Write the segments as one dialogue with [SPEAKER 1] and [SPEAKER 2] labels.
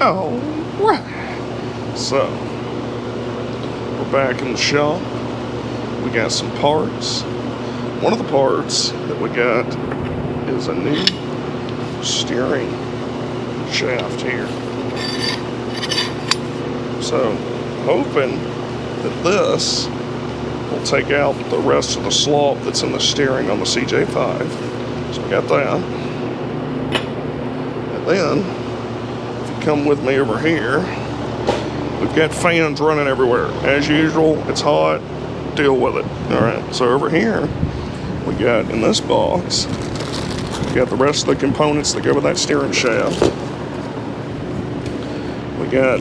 [SPEAKER 1] All right. So, we're back in the shop. We got some parts. One of the parts that we got is a new steering shaft here. So, hoping that this will take out the rest of the slop that's in the steering on the CJ5. So we got that. And then, if you come with me over here, we've got fans running everywhere. As usual, it's hot, deal with it. Alright, so over here, we got in this box, we got the rest of the components that go with that steering shaft. We got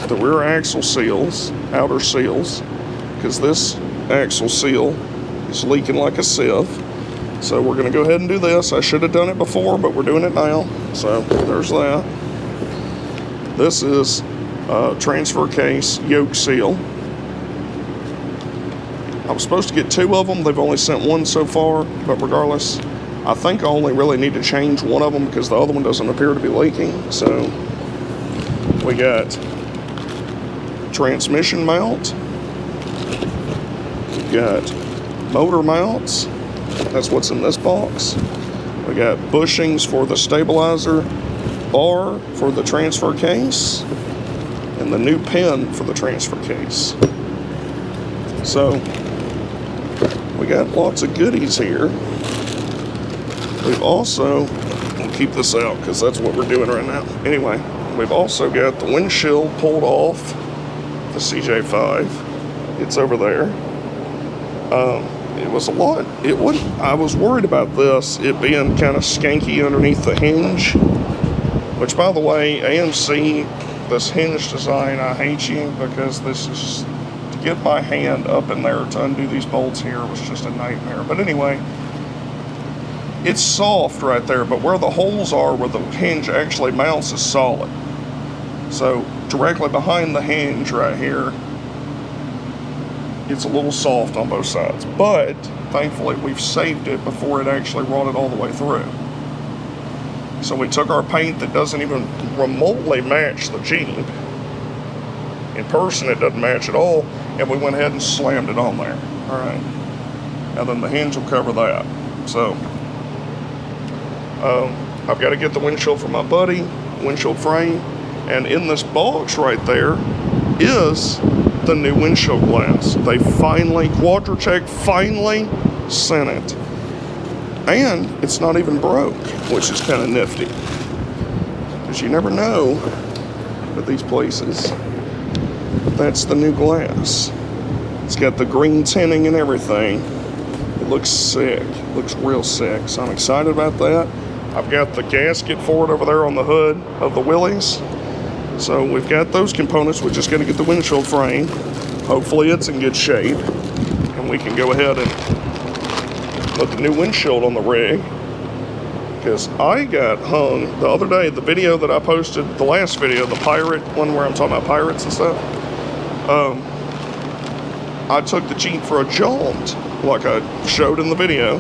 [SPEAKER 1] the rear axle seals, outer seals, because this axle seal is leaking like a sieve. So we're going to go ahead and do this. I should have done it before, but we're doing it now. So there's that. This is transfer case yoke seal. I was supposed to get 2 of them. They've only sent 1 so far, but regardless, I think I only really need to change 1 of them because the other one doesn't appear to be leaking. So we got transmission mount. We've got motor mounts. That's what's in this box. We got bushings for the stabilizer, bar for the transfer case, and the new pin for the transfer case. So we got lots of goodies here. We've also, we'll keep this out because that's what we're doing right now. Anyway, we've also got the windshield pulled off the CJ5. It's over there. It was a lot. I was worried about this, it being kind of skanky underneath the hinge, which, by the way, AMC, this hinge design, I hate you, because this is, to get my hand up in there to undo these bolts here was just a nightmare. But anyway, it's soft right there, but where the holes are, where the hinge actually mounts, is solid. So directly behind the hinge right here, it's a little soft on both sides, but thankfully we've saved it before it actually rotted all the way through. So we took our paint that doesn't even remotely match the Jeep. In person it doesn't match at all, and we went ahead and slammed it on there. All right, and then the hinge will cover that. So I've got to get the windshield for my buddy, windshield frame, and in this box right there is the new windshield glass. They finally, Quadratech finally sent it. And it's not even broke, which is kind of nifty. Because you never know at these places. That's the new glass. It's got the green tinting and everything. It looks sick. It looks real sick. So I'm excited about that. I've got the gasket for it over there on the hood of the Willys. So we've got those components. We're just going to get the windshield frame. Hopefully it's in good shape. And we can go ahead and put the new windshield on the rig. Because I got hung the other day, the video that I posted, the last video, the pirate one where I'm talking about pirates and stuff. I took the Jeep for a jaunt, like I showed in the video.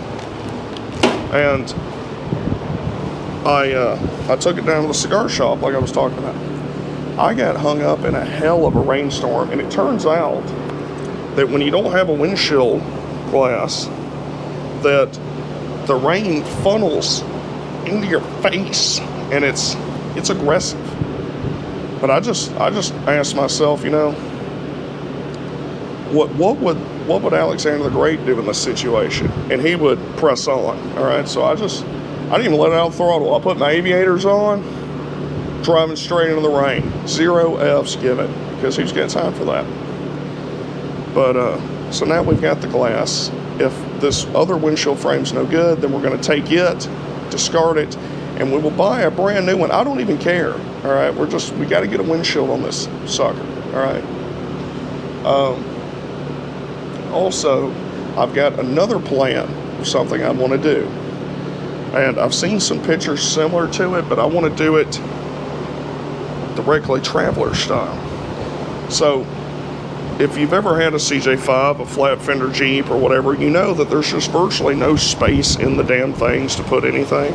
[SPEAKER 1] And I took it down to the cigar shop like I was talking about. I got hung up in a hell of a rainstorm, and it turns out that when you don't have a windshield glass, that the rain funnels into your face, and it's aggressive. But I just asked myself, you know, what would Alexander the Great do in this situation? And he would press on. All right, so I didn't even let it out throttle. I put my aviators on, driving straight into the rain. 0 F's given, because who's got time for that? But so now we've got the glass. If this other windshield frame's no good, then we're going to take it, discard it, and we will buy a brand new one. I don't even care. All right, we got to get a windshield on this sucker. All right. Also, I've got another plan for something I want to do, and I've seen some pictures similar to it, but I want to do it directly traveler style. So if you've ever had a CJ5, a flat fender Jeep or whatever, you know that there's just virtually no space in the damn things to put anything.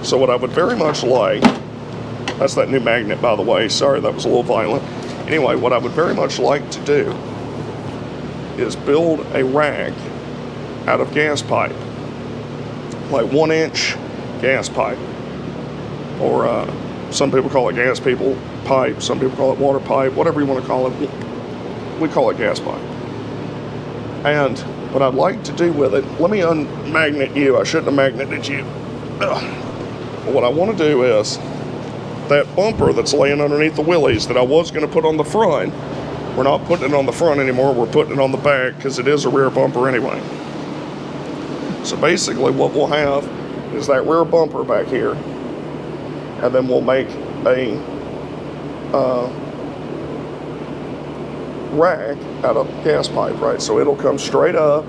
[SPEAKER 1] So what I would very much like That's that new magnet, by the way. Sorry, that was a little violent. Anyway, what I would very much like to do is build a rack out of gas pipe, like 1-inch gas pipe, or some people call it gas pipe, some people call it water pipe, whatever you want to call it. We call it gas pipe. And what I'd like to do with it, let me unmagnet you. I shouldn't have magneted you. What I want to do is that bumper that's laying underneath the wheelies that I was going to put on the front, we're not putting it on the front anymore, we're putting it on the back because it is a rear bumper anyway. So basically what we'll have is that rear bumper back here, and then we'll make a rack out of gas pipe, right? So it'll come straight up,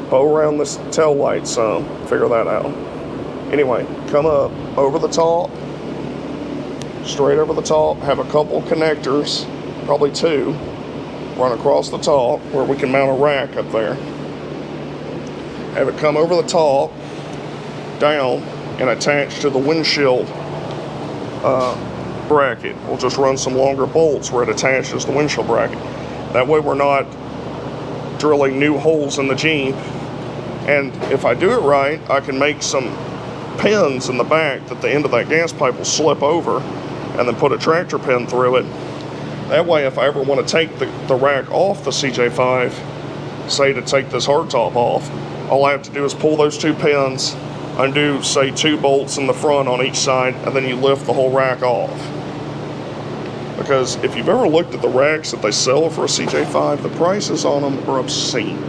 [SPEAKER 1] bow around this tail light some, figure that out. Anyway, come up over the top, straight over the top, have a couple connectors, probably 2, run across the top where we can mount a rack up there. Have it come over the top, down, and attach to the windshield bracket. We'll just run some longer bolts where it attaches the windshield bracket. That way we're not drilling new holes in the Jeep. And if I do it right, I can make some pins in the back that the end of that gas pipe will slip over, and then put a tractor pin through it. That way if I ever want to take the rack off the CJ5, say to take this hardtop off, all I have to do is pull those 2 pins, undo, say, 2 bolts in the front on each side, and then you lift the whole rack off. Because if you've ever looked at the racks that they sell for a CJ5, the prices on them are obscene.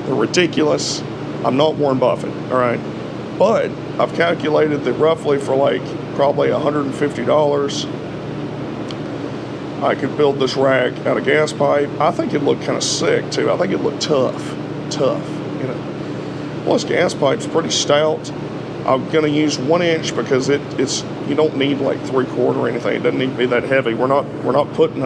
[SPEAKER 1] They're ridiculous. I'm not Warren Buffett, all right? But I've calculated that roughly for like probably $150, I could build this rack out of gas pipe. I think it'd look kind of sick too. I think it'd look tough, you know. Plus gas pipe's pretty stout. I'm gonna use 1-inch because it's you don't need like 3/4 or anything. It doesn't need to be that heavy. We're not putting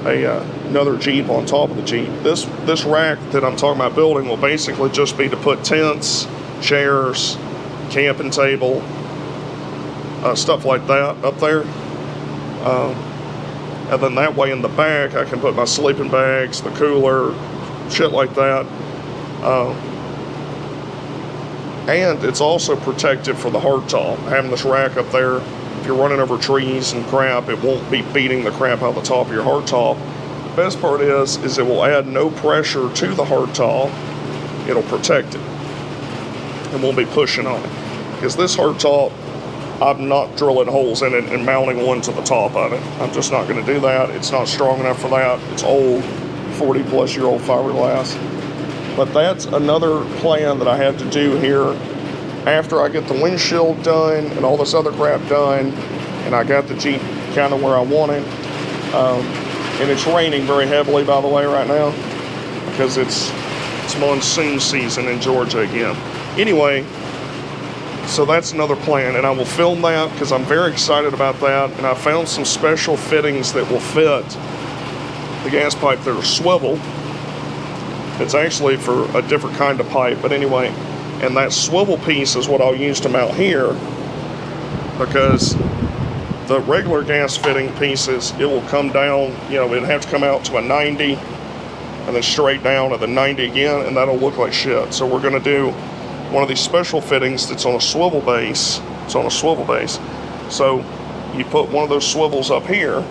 [SPEAKER 1] another Jeep on top of the Jeep. This rack that I'm talking about building will basically just be to put tents, chairs, camping table, stuff like that up there. And then that way in the back I can put my sleeping bags, the cooler, shit like that. And it's also protective for the hardtop. Having this rack up there, if you're running over trees and crap, it won't be beating the crap out of the top of your hardtop. The best part is it will add no pressure to the hardtop. It'll protect it. It won't be pushing on it. Because this hardtop, I'm not drilling holes in it and mounting one to the top of it. I'm just not going to do that. It's not strong enough for that. It's old, 40-plus-year-old fiberglass. But that's another plan that I have to do here after I get the windshield done and all this other crap done, and I got the Jeep kind of where I want it. And it's raining very heavily, by the way, right now, because it's monsoon season in Georgia again. Anyway, so that's another plan, and I will film that because I'm very excited about that. And I found some special fittings that will fit the gas pipe that are swivel. It's actually for a different kind of pipe, but anyway, and that swivel piece is what I'll use to mount here, because the regular gas fitting pieces, it will come down, you know, it'll have to come out to a 90 and then straight down and then 90 again, and that'll look like shit. So we're going to do one of these special fittings that's on a swivel base. It's on a swivel base. So you put one of those swivels up here,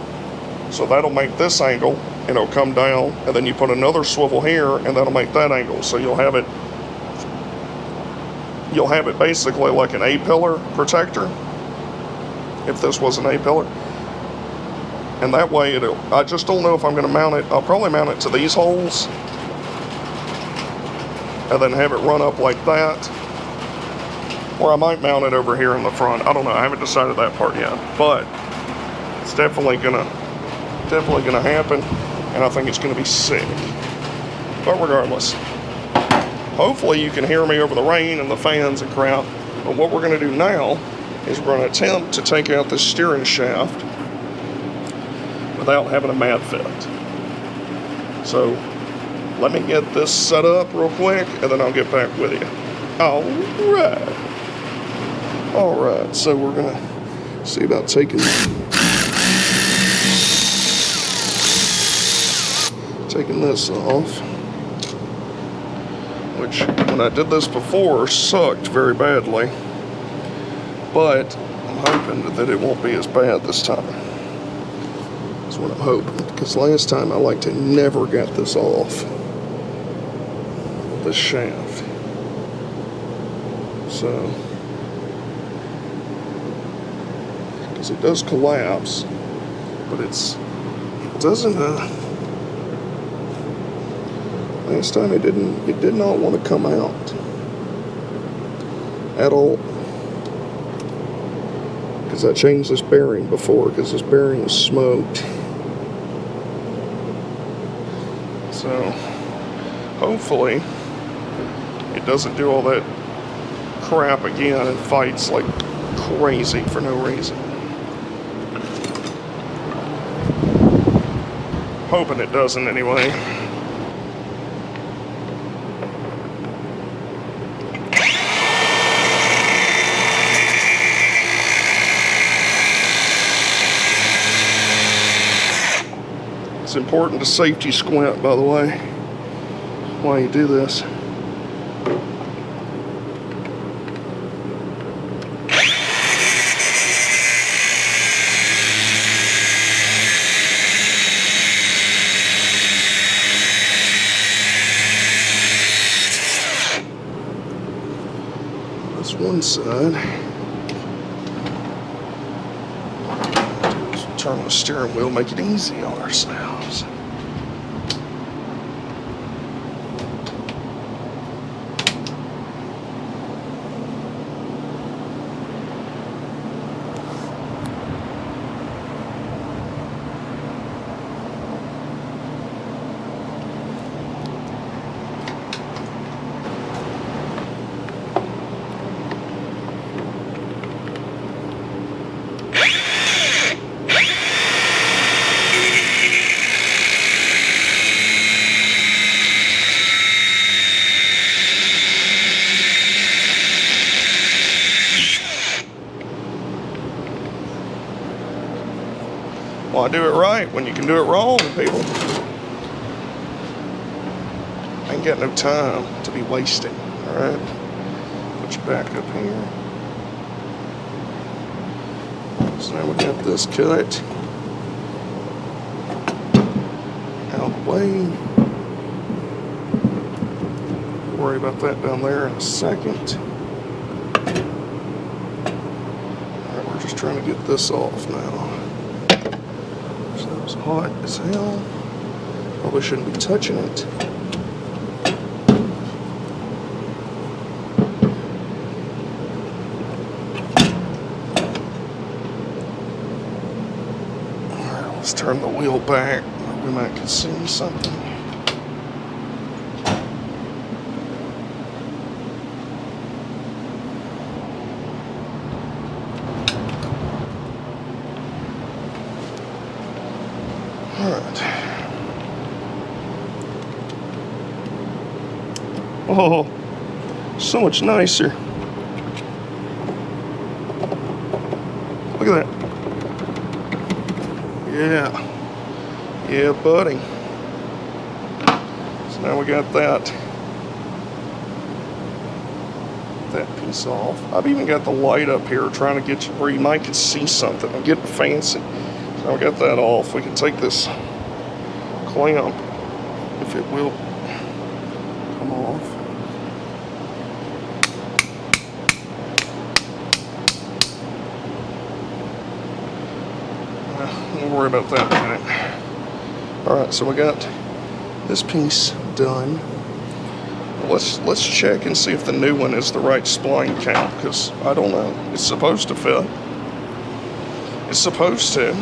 [SPEAKER 1] so that'll make this angle, and it'll come down, and then you put another swivel here, and that'll make that angle. So you'll have it basically like an A-pillar protector, if this was an A-pillar. And that way I just don't know if I'm going to mount it. I'll probably mount it to these holes, and then have it run up like that. Or I might mount it over here in the front. I don't know. I haven't decided that part yet. But it's definitely gonna happen, and I think it's gonna be sick. But regardless, hopefully you can hear me over the rain and the fans and crap. But what we're gonna do now is we're gonna attempt to take out this steering shaft without having a mad fit. So let me get this set up real quick, and then I'll get back with you. All right, so we're See about taking this off, which when I did this before sucked very badly, but I'm hoping that it won't be as bad this time. That's what I'm hoping, because last time I never got this off, this shaft. So, because it does collapse, but it doesn't, last time it did not want to come out at all. Because I changed this bearing before, because this bearing was smoked. So, hopefully, it doesn't do all that crap again and fights like crazy for no reason. Hoping it doesn't anyway. It's important to safety squint, by the way, while you do this. That's one side. Just turn the steering wheel, make it easy on ourselves. Why do it right when you can do it wrong, people? I ain't got no time to be wasting, alright? Put you back up here. So now we got this cut out of the way. Worry about that down there in a second. Alright, we're just trying to get this off now. It's hot as hell. Probably shouldn't be touching it. Alright, let's turn the wheel back. We might consume something. Alright. Oh, so much nicer. Look at that. Yeah. Yeah, buddy. So now we got that piece off. I've even got the light up here trying to get you where you might could see something. I'm getting fancy. So we got that off. We can take this clamp, if it will come off. Don't worry about that tonight. Alright, so we got this piece done. Let's check and see if the new one is the right spline count, because I don't know. It's supposed to fit. It's supposed to.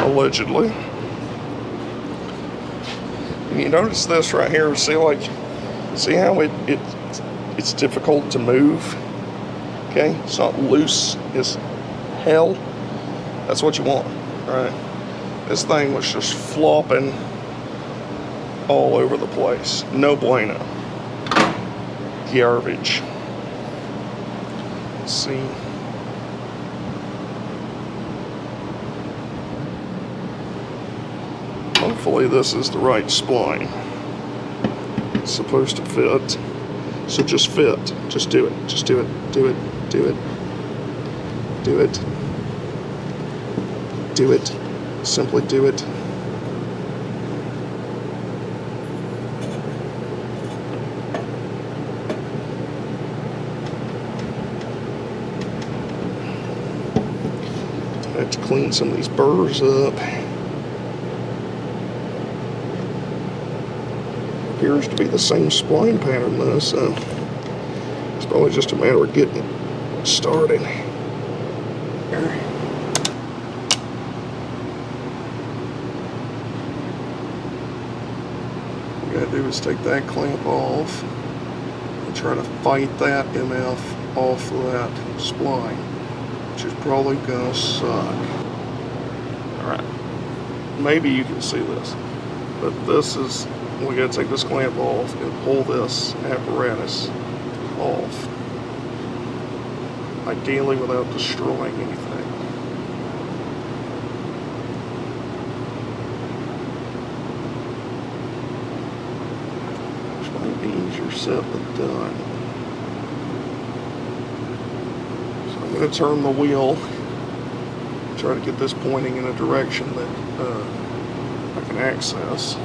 [SPEAKER 1] Allegedly. And you notice this right here, see how it's difficult to move? Okay, it's not loose as hell. That's what you want, right? This thing was just flopping all over the place. No bueno. Garbage. Let's see. Hopefully this is the right spline. It's supposed to fit. So just fit. Just do it. Just do it. Do it. Do it. Do it. Do it. Simply do it. I have to clean some of these burrs up. Appears to be the same spline pattern though, so it's probably just a matter of getting it started. Here. What you gotta do is take that clamp off and try to fight that MF off of that spline, which is probably gonna suck. Alright, maybe you can see this, but this is, we gotta take this clamp off and pull this apparatus off, ideally without destroying anything. Which might be easier said than done. So I'm gonna turn the wheel, try to get this pointing in a direction that I can access.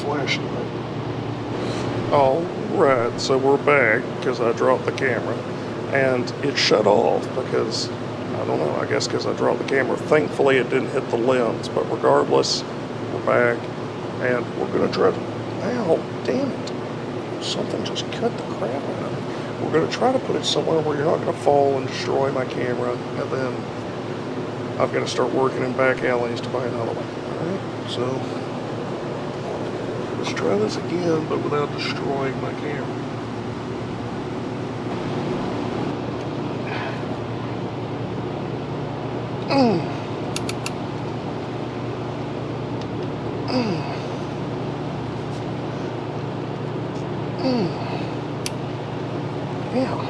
[SPEAKER 1] Flashlight. Alright, so we're back because I dropped the camera and it shut off because, I don't know, I guess because I dropped the camera. Thankfully it didn't hit the lens, but regardless, we're back and we're going to try to, ow, damn it, something just cut the crap out of it. We're going to try to put it somewhere where you're not going to fall and destroy my camera, and then I've got to start working in back alleys to buy another one. Alright, so let's try this again, but without destroying my camera. Yeah.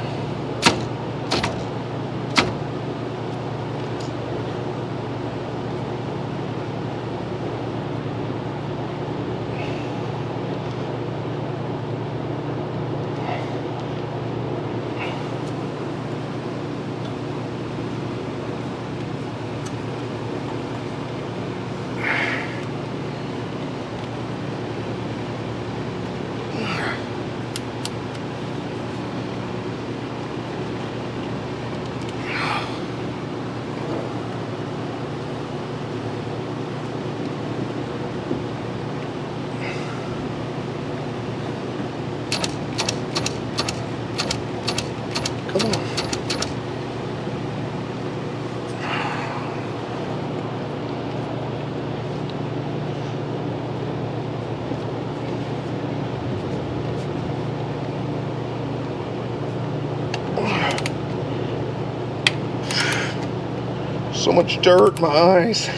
[SPEAKER 1] So much dirt in my eyes.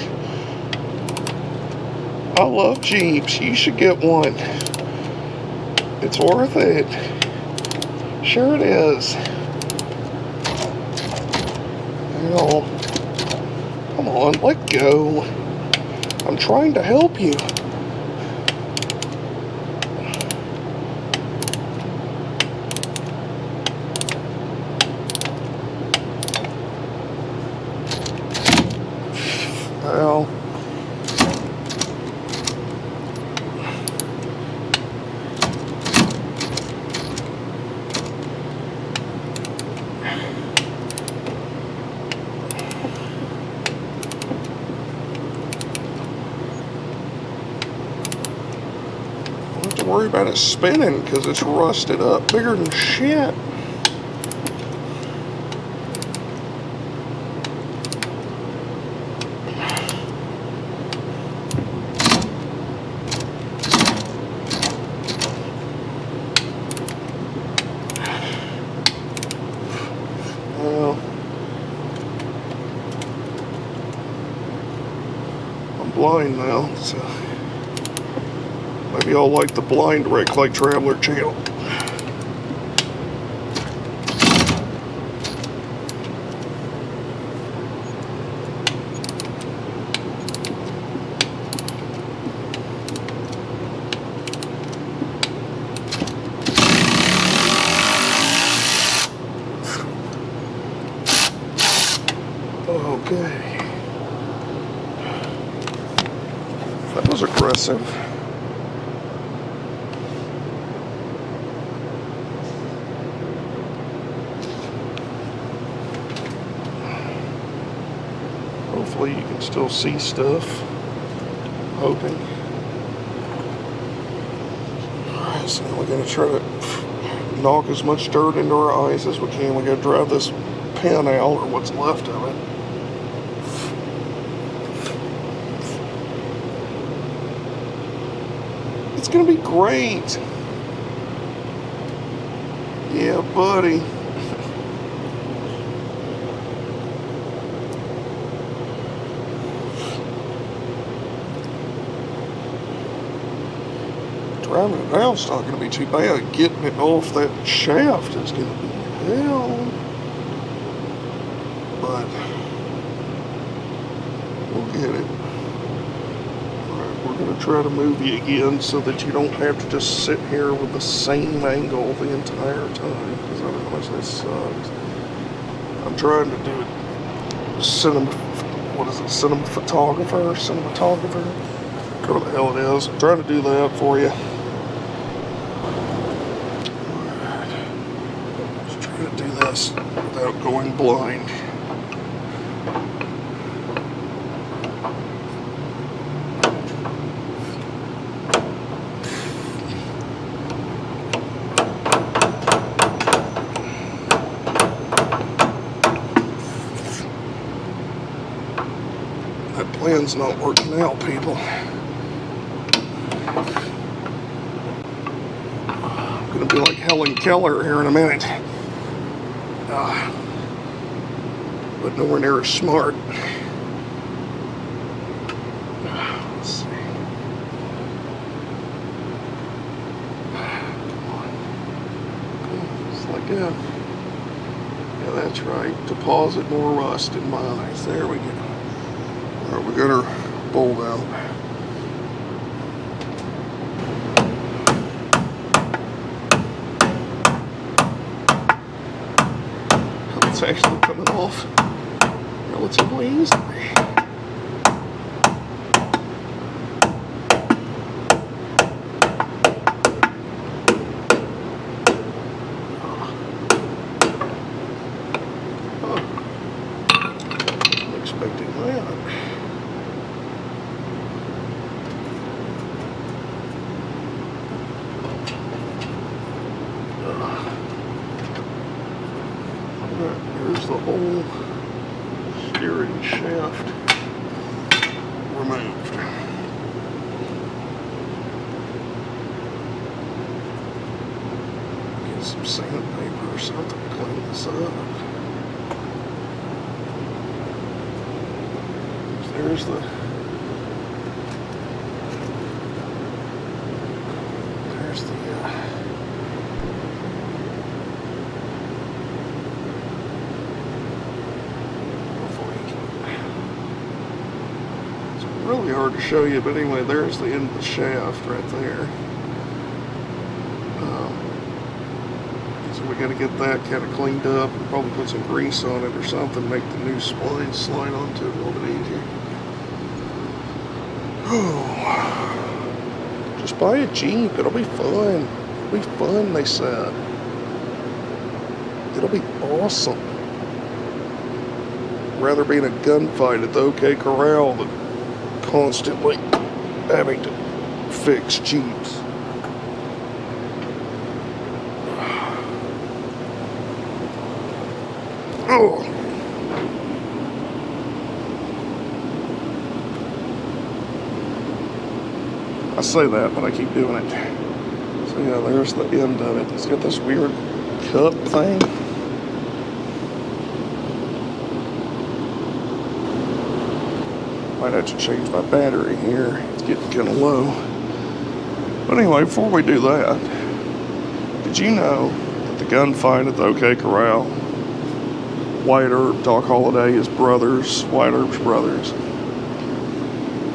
[SPEAKER 1] I love Jeeps. You should get one. It's worth it. Sure it is. Hell, come on, let go. I'm trying to help you. Well, don't have to worry about it spinning because it's rusted up bigger than shit. blind now, so maybe I'll like the blind Wreck Like Traveler channel. Okay. That was aggressive. Hopefully you can still see stuff. Hoping. Alright, so we're going to try to knock as much dirt into our eyes as we can. We got to drive this pin out, or what's left of it. It's gonna be great. Yeah, buddy. Driving it out's not gonna be too bad. Getting it off that shaft is gonna be hell. But we'll get it. We're going to try to move you again so that you don't have to just sit here with the same angle the entire time, because otherwise that sucks. I'm trying to do it cinematographer, whatever the hell it is. I'm trying to do that for you. Alright, just trying to do this without going blind. That plan's not working out, people. I'm gonna be like Helen Keller here in a minute. But nowhere near as smart. Let's see. Come on. Just like that. Yeah, that's right. Deposit more rust in my eyes. There we go. Alright, we got our bulb out. It's actually coming off relatively easily. I'm expecting that. Here's the whole steering shaft removed. Get some sandpaper or something to clean this up. There's the really hard to show you, but anyway, there's the end of the shaft right there. So we got to get that kind of cleaned up and probably put some grease on it or something, make the new spline slide onto it a little bit easier. Just buy a Jeep, it'll be fun. It'll be fun, they said. It'll be awesome. Rather be in a gunfight at the OK Corral than constantly having to fix Jeeps. Oh. I say that, but I keep doing it. So yeah, there's the end of it. It's got this weird cup thing. Might have to change my battery here. It's getting kind of low. But anyway, before we do that, did you know that the gunfight at the OK Corral, Wyatt Earp, Doc Holliday, his brothers, Wyatt Earp's brothers.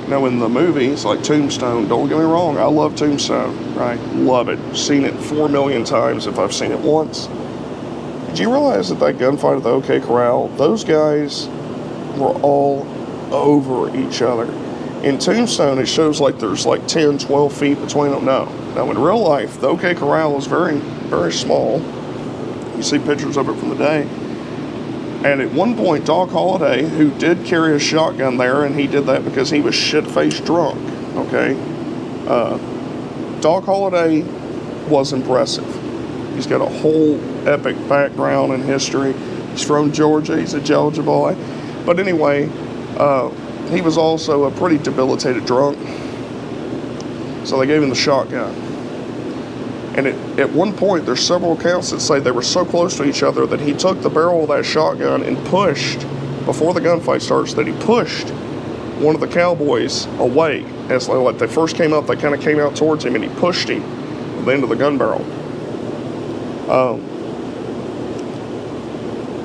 [SPEAKER 1] Now in the movies, like Tombstone, don't get me wrong, I love Tombstone, right? Love it. Seen it 4 million times if I've seen it once. Did you realize that gunfight at the OK Corral, those guys were all over each other? In Tombstone, it shows like there's like 10, 12 feet between them. No. Now in real life, the OK Corral is very, very small. You see pictures of it from the day. And at one point, Doc Holliday, who did carry a shotgun there, and he did that because he was shit-faced drunk, okay? Doc Holliday was impressive. He's got a whole epic background and history. He's from Georgia. He's a Georgia boy. But anyway, he was also a pretty debilitated drunk. So they gave him the shotgun. And at one point, there's several accounts that say they were so close to each other that he took the barrel of that shotgun and pushed, before the gunfight starts, that he pushed one of the cowboys away. As like they first came up, they kind of came out towards him, and he pushed him at the end of the gun barrel.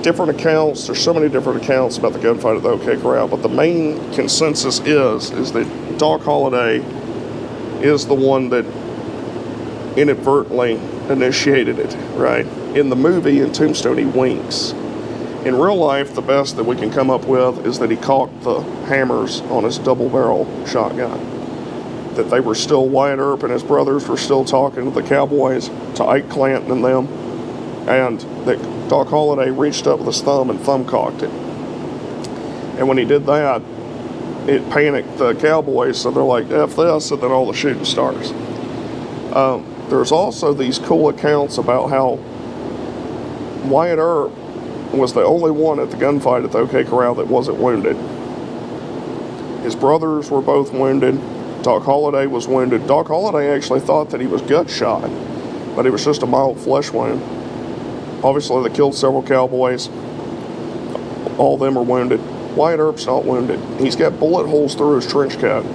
[SPEAKER 1] Different accounts, there's so many different accounts about the gunfight at the OK Corral, but the main consensus is that Doc Holliday is the one that inadvertently initiated it, right? In the movie, in Tombstone, he winks. In real life, the best that we can come up with is that he cocked the hammers on his double-barrel shotgun. That they were still, Wyatt Earp and his brothers were still talking to the cowboys, to Ike Clanton and them, and that Doc Holliday reached up with his thumb and thumb-cocked it. And when he did that, it panicked the cowboys, so they're like, F this, and then all the shooting starts. There's also these cool accounts about how Wyatt Earp was the only one at the gunfight at the OK Corral that wasn't wounded. His brothers were both wounded. Doc Holliday was wounded. Doc Holliday actually thought that he was gut shot, but it was just a mild flesh wound. Obviously, they killed several cowboys. All of them are wounded. Wyatt Earp's not wounded. He's got bullet holes through his trench coat.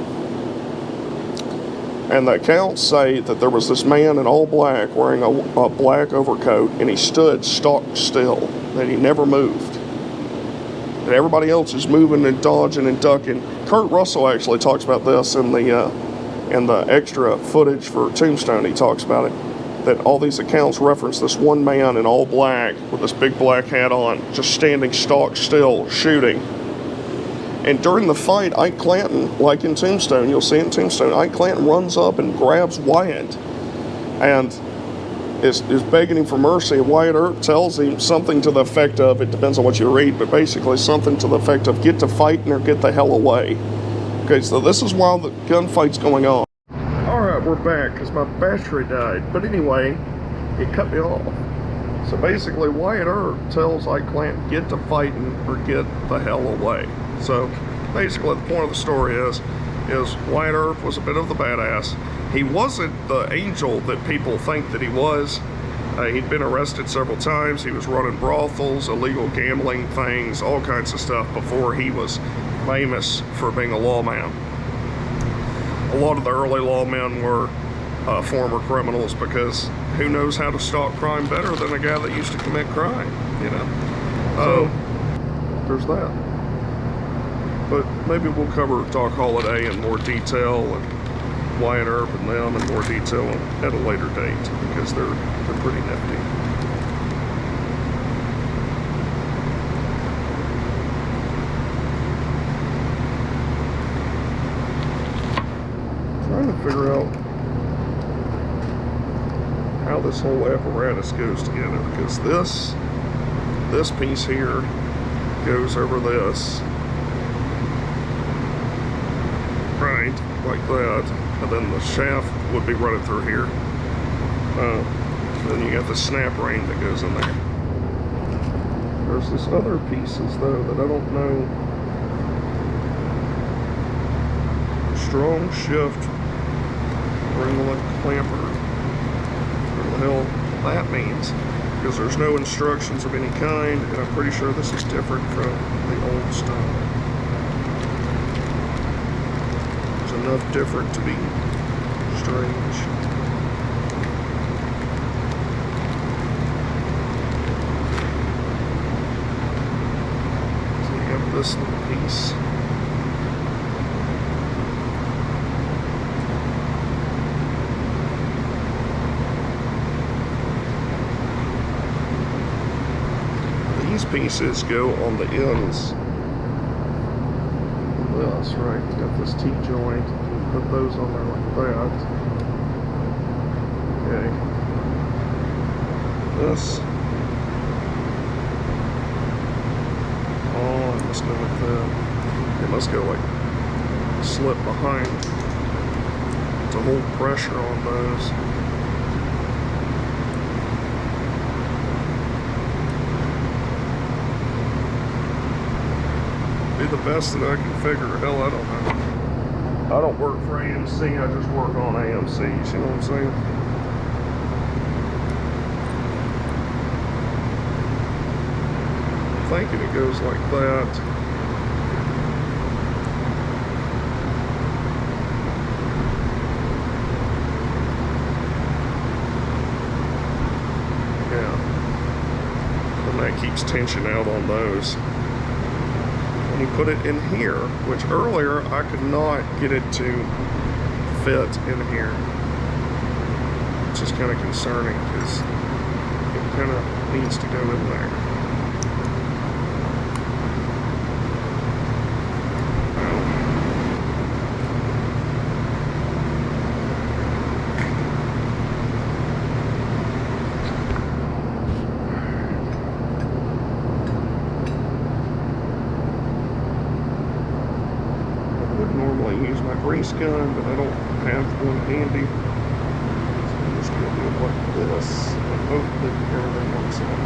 [SPEAKER 1] And the accounts say that there was this man in all black wearing a black overcoat, and he stood stock still, that he never moved. And everybody else is moving and dodging and ducking. Kurt Russell actually talks about this in the extra footage for Tombstone. He talks about it, that all these accounts reference this one man in all black with this big black hat on, just standing stock still, shooting. And during the fight, Ike Clanton, like in Tombstone, you'll see in Tombstone, Ike Clanton runs up and grabs Wyatt and is begging him for mercy. And Wyatt Earp tells him something to the effect of, it depends on what you read, but basically something to the effect of, get to fighting or get the hell away. Okay, so this is while the gunfight's going on. Alright, we're back because my battery died. But anyway, it cut me off. So basically, Wyatt Earp tells Ike Clanton, get to fighting or get the hell away. So basically the point of the story is Wyatt Earp was a bit of the badass. He wasn't the angel that people think that he was. He'd been arrested several times. He was running brothels, illegal gambling things, all kinds of stuff before he was famous for being a lawman. A lot of the early lawmen were former criminals, because who knows how to stop crime better than a guy that used to commit crime, you know? So there's that. But maybe we'll cover Doc Holliday in more detail and Wyatt Earp and them in more detail at a later date, because they're pretty nifty. Trying to figure out how this whole apparatus goes together, because this piece here goes over this. Right, like that, and then the shaft would be running through here. Then you got the snap ring that goes in there. There's this other pieces though that I don't know. Strong shift ring clamper. What the hell that means? Because there's no instructions of any kind, and I'm pretty sure this is different from the old style. enough different to be strange. So you have this little piece. These pieces go on the ends. This, right? Got this T-joint. Put those on there like that. Okay. This. Oh, it must go like that. It must go like slip behind to hold pressure on those. The best that I can figure. Hell, I don't know. I don't work for AMC, I just work on AMCs, you know what I'm saying? I'm thinking it goes like that. Yeah. And that keeps tension out on those. And you put it in here, which earlier I could not get it to fit in here, which is kind of concerning because it kind of needs to go in there. Use my grease gun, but I don't have one handy. So I'm just going to do it like this and hope that everything works out.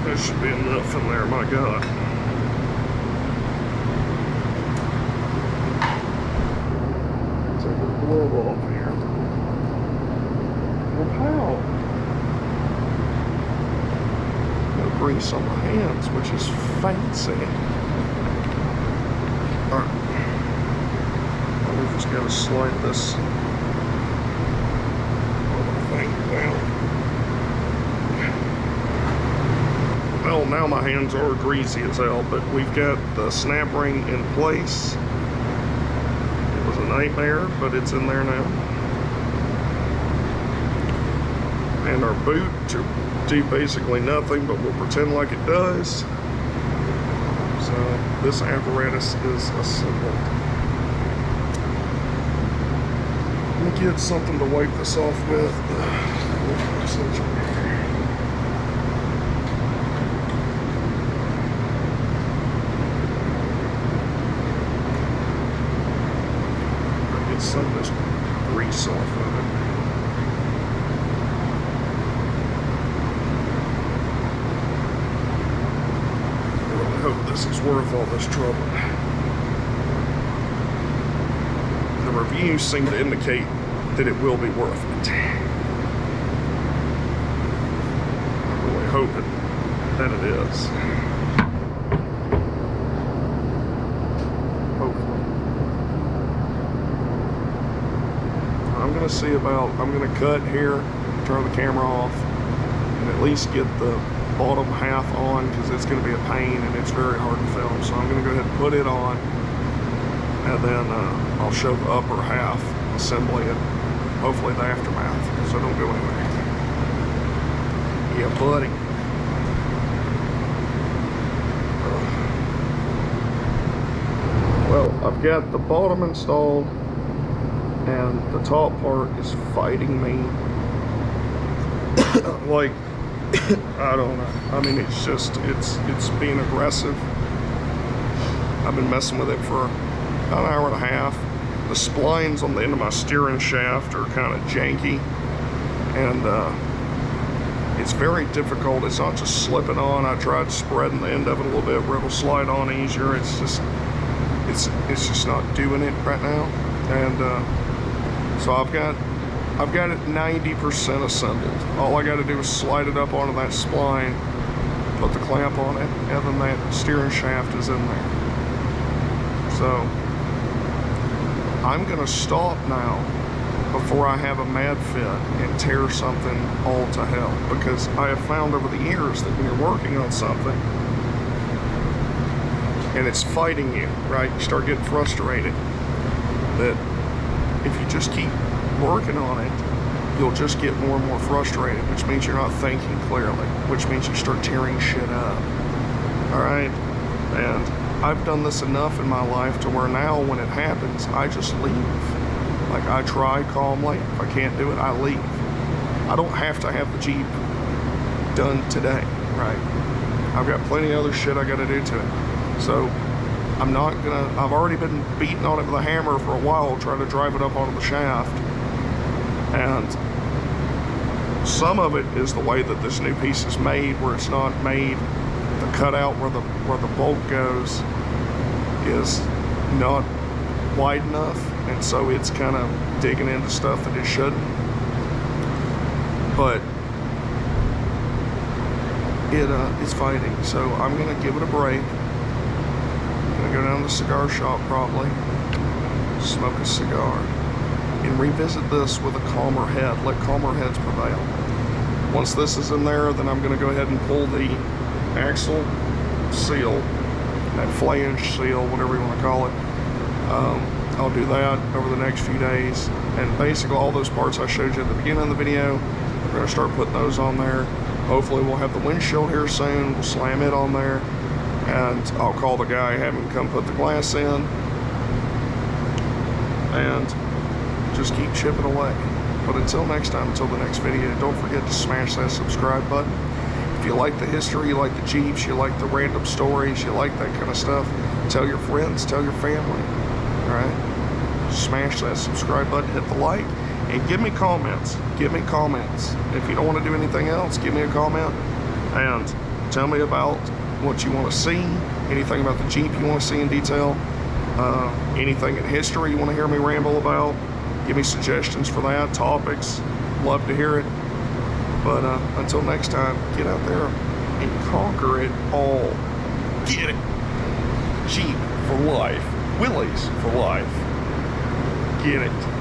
[SPEAKER 1] There should be enough in there, my God. Take the glove off here. Well, how? No grease on my hands, which is fancy. Alright. We just gotta slide this little thing down. Well, now my hands are greasy as hell, but we've got the snap ring in place. It was a nightmare, but it's in there now. And our boot to do basically nothing, but we'll pretend like it does. So this apparatus is assembled. Let me get something to wipe this off with. Some of this grease off of it. I really hope this is worth all this trouble. The reviews seem to indicate that it will be worth it. I'm really hoping that it is. I'm gonna cut here, turn the camera off, and at least get the bottom half on because it's gonna be a pain and it's very hard to film. So I'm gonna go ahead and put it on, and then I'll show the upper half assembly and hopefully the aftermath. So don't go anywhere. Yeah, buddy. Well, I've got the bottom installed, and the top part is fighting me. Like, I don't know. I mean, it's just, it's being aggressive. I've been messing with it for about an hour and a half. The splines on the end of my steering shaft are kind of janky, and it's very difficult. It's not just slipping on. I tried spreading the end of it a little bit where it'll slide on easier. It's just not doing it right now. And so I've got it 90% assembled. All I got to do is slide it up onto that spline, put the clamp on it, and then that steering shaft is in there. So I'm gonna stop now before I have a mad fit and tear something all to hell, because I have found over the years that when you're working on something and it's fighting you, right, you start getting frustrated, that if you just keep working on it, you'll just get more and more frustrated, which means you're not thinking clearly, which means you start tearing shit up. All right? And I've done this enough in my life to where now when it happens, I just leave. Like, I try calmly. If I can't do it, I leave. I don't have to have the Jeep done today, right? I've got plenty of other shit I gotta do to it. So I'm not gonna, I've already been beating on it with a hammer for a while, trying to drive it up onto the shaft. And some of it is the way that this new piece is made, where it's not made, the cutout where the bolt goes is not wide enough, and so it's kind of digging into stuff that it shouldn't. But it's fighting, so I'm gonna give it a break. I'm gonna go down to the cigar shop probably, smoke a cigar, and revisit this with a calmer head. Let calmer heads prevail. Once this is in there, then I'm gonna go ahead and pull the axle seal, that flange seal, whatever you want to call it. I'll do that over the next few days, and basically all those parts I showed you at the beginning of the video, we're going to start putting those on there. Hopefully we'll have the windshield here soon. We'll slam it on there, and I'll call the guy, have him come put the glass in, and just keep chipping away. But until next time, until the next video, don't forget to smash that subscribe button. If you like the history, you like the Jeeps, you like the random stories, you like that kind of stuff, tell your friends, tell your family, all right? Smash that subscribe button, hit the like, and give me comments. Give me comments. If you don't want to do anything else, give me a comment, and tell me about what you want to see, anything about the Jeep you want to see in detail, anything in history you want to hear me ramble about. Give me suggestions for that, topics, love to hear it. But until next time, get out there and conquer it all. Get it. Jeep for life. Willys for life. Get it.